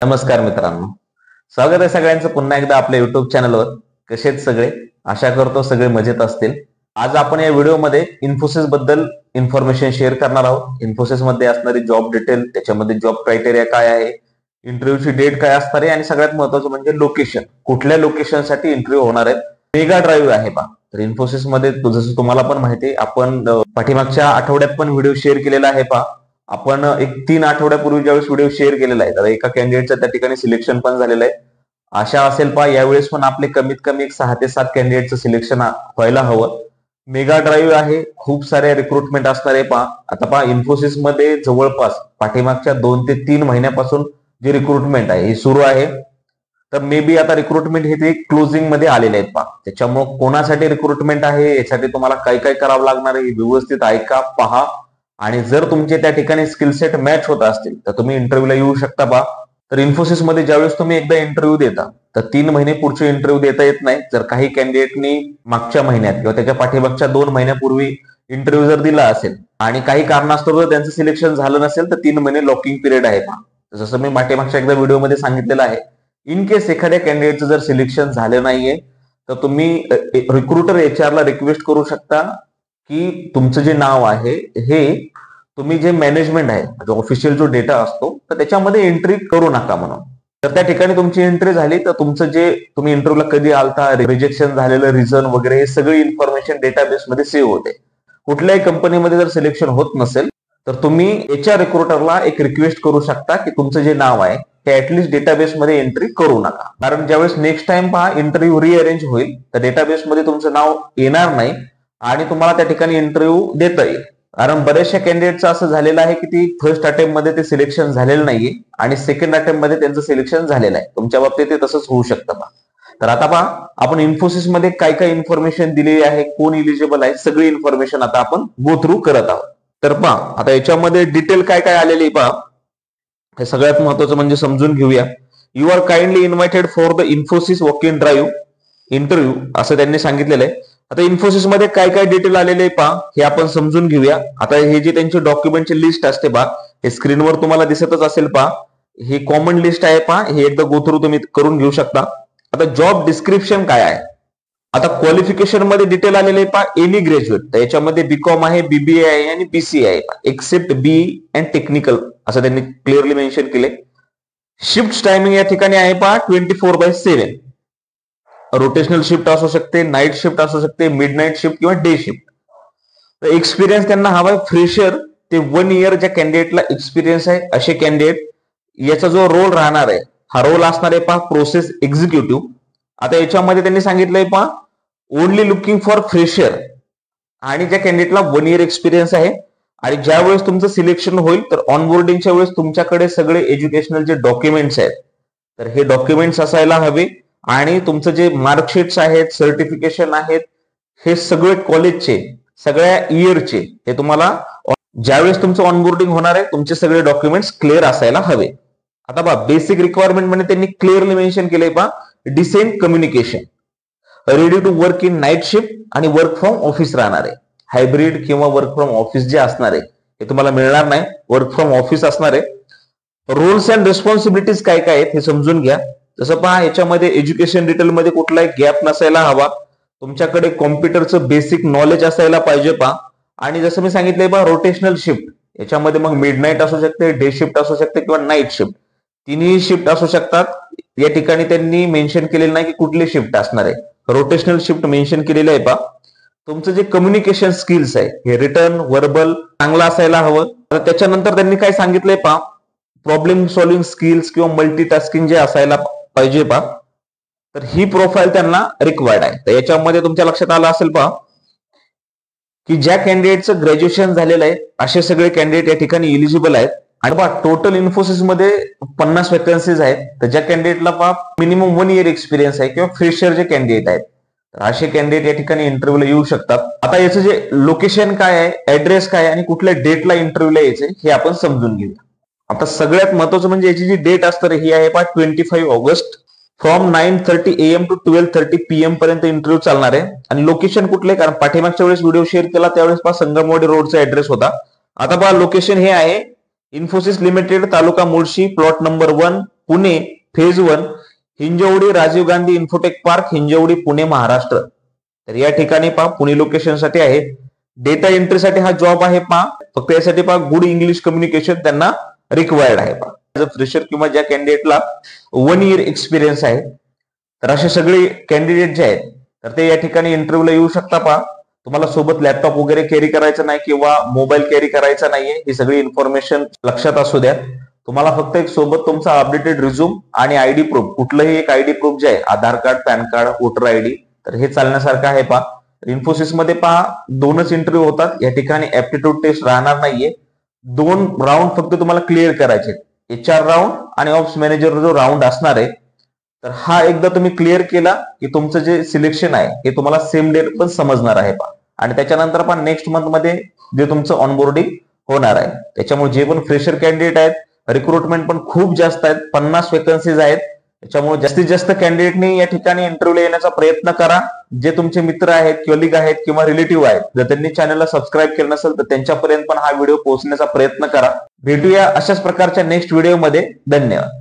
नमस्कार मित्रांनो, स्वागत आहे सगळ्यांचं पुन्हा एकदा आपल्या युट्यूब चॅनलवर. कसेत सगळे? आशा करतो सगळे मजेत असतील. आज आपण या व्हिडिओमध्ये इन्फोसिस बद्दल इन्फॉर्मेशन शेअर करणार आहोत. इन्फोसिस मध्ये असणारी जॉब डिटेल, त्याच्यामध्ये जॉब क्रायटेरिया काय आहे, इंटरव्ह्यूची डेट काय असणार आहे आणि सगळ्यात महत्वाचं म्हणजे लोकेशन, कुठल्या लोकेशनसाठी इंटरव्ह्यू होणार आहे. मेगा ड्राईव्ह आहे पहा. तर इन्फोसिस मध्ये जसं तुम्हाला पण माहिती आहे, आपण पाठीमागच्या आठवड्यात पण व्हिडिओ शेअर केलेला आहे पहा. आपण एक 3 आठवड्यापूर्वी ज्यावेळेस व्हिडिओ शेअर केलेला आहे, तर एका कॅन्डिडेटचं त्या ठिकाणी सिलेक्शन पण झालेलं आहे. आशा असेल पहा यावेळेस पण आपले कमीत कमी एक 6 ते 7 कॅन्डिडेटचं सिलेक्शन व्हायला हवं. मेगा ड्राईव्ह आहे, खूप सारे रिक्रुटमेंट असणार आहे पहा. आता पहा इन्फोसिस मध्ये जवळपास पाठीमागच्या 2 ते 3 महिन्यापासून जे रिक्रुटमेंट आहे हे सुरू आहे. तर मे बी आता रिक्रुटमेंट हे ते क्लोजिंग मध्ये आलेले आहेत पहा. त्याच्यामुळे कोणासाठी रिक्रुटमेंट आहे, यासाठी तुम्हाला काय काय करावं लागणार आहे व्यवस्थित ऐका, पहा. आणि जर तुमचे त्या ठिकाणी स्किल सेट मॅच होत असतील तर तुम्ही इंटरव्ह्यूला येऊ शकता पहा. तर इन्फोसिस मध्ये ज्यावेळेस तुम्ही एकदा इंटरव्ह्यू देता तर 3 महिने पुढचे इंटरव्ह्यू देता येत नाही. जर काही कॅन्डिडेटनी मागच्या महिन्यात किंवा त्याच्या पाठीमागच्या 2 महिन्यापूर्वी इंटरव्ह्यू जर दिला असेल आणि काही कारणास्तव जर त्यांचं सिलेक्शन झालं नसेल तर 3 महिने लॉकिंग पिरियड आहे पहा. जसं मी पाठीमागच्या एकदा व्हिडिओमध्ये सांगितलेलं आहे, इन केस एखाद्या कॅन्डिडेटचं जर सिलेक्शन झालं नाहीये तर तुम्ही रिक्रुटर HR ला रिक्वेस्ट करू शकता की तुमचं जे नाव आहे हे तुम्ही जे मॅनेजमेंट आहे, जो ऑफिशियल जो डेटा असतो तर त्याच्यामध्ये एंट्री करू नका म्हणून. तर त्या ठिकाणी तुमची एंट्री झाली तर तुमचं जे तुम्ही इंटरव्ह्यूला कधी आलता, रिजेक्शन झालेलं रिझन वगैरे हे सगळी इन्फॉर्मेशन डेटाबेसमध्ये सेव्ह होते. कुठल्याही कंपनीमध्ये जर सिलेक्शन होत नसेल तर तुम्ही HR रिक्रुटरला एक रिक्वेस्ट करू शकता की तुमचं जे नाव आहे ते ऍटलिस्ट डेटाबेसमध्ये एंट्री करू नका. कारण ज्यावेळेस नेक्स्ट टाइम पहा इंटरव्ह्यू रिअरेंज होईल तर डेटाबेसमध्ये तुमचं नाव येणार नाही आणि तुम्हाला त्या ठिकाणी इंटरव्ह्यू देता येईल. कारण बऱ्याचशा कॅन्डिडेटचं असं झालेलं आहे की ती फर्स्ट अटेम्प्ट मध्ये ते सिलेक्शन झालेलं नाहीये आणि सेकंड अटेम्प्ट मध्ये त्यांचं सिलेक्शन झालेलं आहे. तुमच्या बाबतीत ते तसंच होऊ शकतं पहा. तर आता पहा आपण इन्फोसिस मध्ये काय काय इन्फॉर्मेशन दिलेली आहे, कोण इलिजिबल आहे, सगळी इन्फॉर्मेशन आता आपण गो थ्रू करत आहोत. तर पहा आता याच्यामध्ये डिटेल काय काय आलेली पहा. हे सगळ्यात महत्वाचं म्हणजे समजून घेऊया. You are kindly invited for the Infosys walk in drive interview असं त्यांनी सांगितलेलं आहे. आता इन्फोसिस मध्ये काय काय डिटेल आलेले आहे पहा, हे आपण समजून घेऊया. आता हे जे त्यांचे डॉक्युमेंटची लिस्ट असते पहा, हे स्क्रीनवर तुम्हाला दिसतच असेल पहा. ही कॉमन लिस्ट आहे पहा, हे एकदा गो थ्रू तुम्ही करून घेऊ शकता. आता जॉब डिस्क्रिप्शन काय आहे, आता क्वालिफिकेशन मध्ये डिटेल आलेले आहे पहा. एनी ग्रॅज्युएट, तर याच्यामध्ये BCom आहे, BBA आहे आणि BCA आहे, एक्सेप्ट BE अँड टेक्निकल असं त्यांनी क्लिअरली मेन्शन केले. शिफ्ट टायमिंग या ठिकाणी आहे पहा 24/7. रोटेशनल शिफ्ट असू शकते, नाईट शिफ्ट असू शकते, मिड नाईट शिफ्ट किंवा डे शिफ्ट. तर एक्सपिरियन्स त्यांना हवाय फ्रेशर ते 1 इयर ज्या कॅन्डिडेटला एक्सपिरियन्स आहे असे कॅन्डिडेट. याचा जो रोल राहणार आहे हा रोल असणार आहे पहा प्रोसेस एक्झिक्युटिव्ह. आता याच्यामध्ये त्यांनी सांगितलंय पहा ओनली लुकिंग फॉर फ्रेशर आणि ज्या कॅन्डिडेटला 1 इयर एक्सपिरियन्स आहे आणि ज्या वेळेस तुमचं सिलेक्शन होईल तर ऑनबोर्डिंगच्या वेळेस तुमच्याकडे सगळे एज्युकेशनल जे डॉक्युमेंट्स आहेत तर हे डॉक्युमेंट्स असायला हवे आणि तुमचं जे मार्कशीट्स आहेत, सर्टिफिकेशन आहेत, हे सगळे कॉलेजचे सगळ्या इयरचे हे तुम्हाला ज्यावेळेस तुमचं ऑनबोर्डिंग होणार आहे तुमचे सगळे डॉक्युमेंट्स क्लिअर असायला हवे. आता पहा बेसिक रिक्वायरमेंट मध्ये त्यांनी क्लिअरली मेन्शन केलंय पहा decent communication, ready to work in night shift आणि वर्क फ्रॉम ऑफिस राहणार आहे. हायब्रिड किंवा वर्क फ्रॉम ऑफिस जे असणार आहे हे तुम्हाला मिळणार नाही, वर्क फ्रॉम ऑफिस असणार आहे. रोल्स अँड रिस्पॉन्सिबिलिटीज काय काय आहेत हे समजून घ्या. जसं पहा याच्यामध्ये एज्युकेशन डिटेलमध्ये कुठलाही गॅप नसायला हवा, तुमच्याकडे कॉम्प्युटरचं बेसिक नॉलेज असायला पाहिजे पहा. आणि जसं मी सांगितलंय पहा रोटेशनल शिफ्ट, याच्यामध्ये मग मिड नाईट असू शकते, डे शिफ्ट असू शकते किंवा नाईट शिफ्ट, तिन्ही शिफ्ट असू शकतात. या ठिकाणी त्यांनी मेन्शन केलेलं नाही की कुठली शिफ्ट असणार आहे, रोटेशनल शिफ्ट मेन्शन केलेलं आहे पहा. तुमचं जे कम्युनिकेशन स्किल्स आहे हे रिटर्न वर्बल चांगलं असायला हवं. त्याच्यानंतर त्यांनी काय सांगितलंय पहा प्रॉब्लेम सॉल्व्हिंग स्किल्स किंवा मल्टीटास्किंग जे असायला पाहिजे पहा, तर ही प्रोफाईल त्यांना रिक्वायर्ड आहे. तर याच्यामध्ये तुमच्या लक्षात आलं असेल पहा की ज्या कॅन्डिडेटचं ग्रॅज्युएशन झालेलं आहे असे सगळे कॅन्डिडेट या ठिकाणी इलिजिबल आहेत. आणि पहा टोटल इन्फोसिस मध्ये 50 वॅकन्सीज आहेत. तर ज्या कॅन्डिडेटला पहा मिनिमम 1 इयर एक्सपिरियन्स आहे किंवा फ्रेशर जे कॅन्डिडेट आहेत तर असे कॅन्डिडेट या ठिकाणी इंटरव्ह्यूला येऊ शकतात. आता याचं जे लोकेशन काय आहे, ऍड्रेस काय आहे आणि कुठल्या डेटला इंटरव्ह्यूला यायचंय हे आपण समजून घेऊया. आता सगळ्यात महत्वाचं म्हणजे याची जी डेट असणार ही आहे पहा 25 August from 9:30 AM to 12:30 PM पर्यंत इंटरव्ह्यू चालणार आहे. आणि लोकेशन कुठले, कारण पाठीमागच्या वेळेस व्हिडिओ शेअर केला त्यावेळेस पहा संगमवाडी रोडचा ऍड्रेस होता. आता पहा लोकेशन हे आहे Infosys Limited, taluka Mulshi, plot number 1, Pune, phase 1, Hinjawadi Rajiv Gandhi Infotech Park, Hinjawadi, Pune, Maharashtra. तर या ठिकाणी पहा पुणे लोकेशन साठी आहे. डेटा एंट्रीसाठी हा जॉब आहे पहा. फक्त यासाठी पहा गुड इंग्लिश कम्युनिकेशन त्यांना रिक्वायर्ड आहे पहा. फ्रेशर किंवा ज्या कॅन्डिडेटला 1 इयर एक्सपिरियन्स आहे, तर असे सगळे कॅन्डिडेट जे आहेत तर ते या ठिकाणी इंटरव्ह्यूला येऊ शकता पहा. तुम्हाला सोबत लॅपटॉप वगैरे कॅरी करायचं नाही किंवा मोबाईल कॅरी करायचा नाहीये. ही सगळी इन्फॉर्मेशन लक्षात असू द्या. तुम्हाला फक्त एक सोबत तुमचा अपडेटेड रिझ्यूम आणि आयडी प्रूफ, कुठलंही एक आयडी प्रूफ जे आहे, Aadhaar card, PAN card, voter ID, तर हे चालण्यासारखं आहे पहा. इन्फोसिस मध्ये पहा 2च इंटरव्ह्यू होतात. या ठिकाणी ऍप्टिट्यूड टेस्ट राहणार नाहीये. 2 राऊंड फक्त तुम्हाला क्लिअर करायचे. HR राऊंड आणि ऑप्स मॅनेजर जो राऊंड असणार आहे, तर हा एकदा तुम्ही क्लिअर केला की तुमचं जे सिलेक्शन आहे हे तुम्हाला सेम डेट पण समजणार आहे पहा. आणि त्याच्यानंतर पण नेक्स्ट मंथ मध्ये जे तुमचं ऑनबोर्डिंग होणार आहे. त्याच्यामुळे जे पण फ्रेशर कॅन्डिडेट आहेत, रिक्रुटमेंट पण खूप जास्त आहेत, 50 वेकन्सीज आहेत. त्याच्यामुळे जास्तीत जास्त कॅन्डिडेटनी या ठिकाणी इंटरव्ह्यूला येण्याचा प्रयत्न करा. जे तुमचे मित्र आहेत, कलिग आहेत किंवा रिलेटिव्ह आहेत, जर त्यांनी चॅनलला सबस्क्राईब केलं नसेल तर त्यांच्यापर्यंत पण हा व्हिडिओ पोहोचण्याचा प्रयत्न करा. भेटूया अशाच प्रकारच्या नेक्स्ट व्हिडिओमध्ये. धन्यवाद.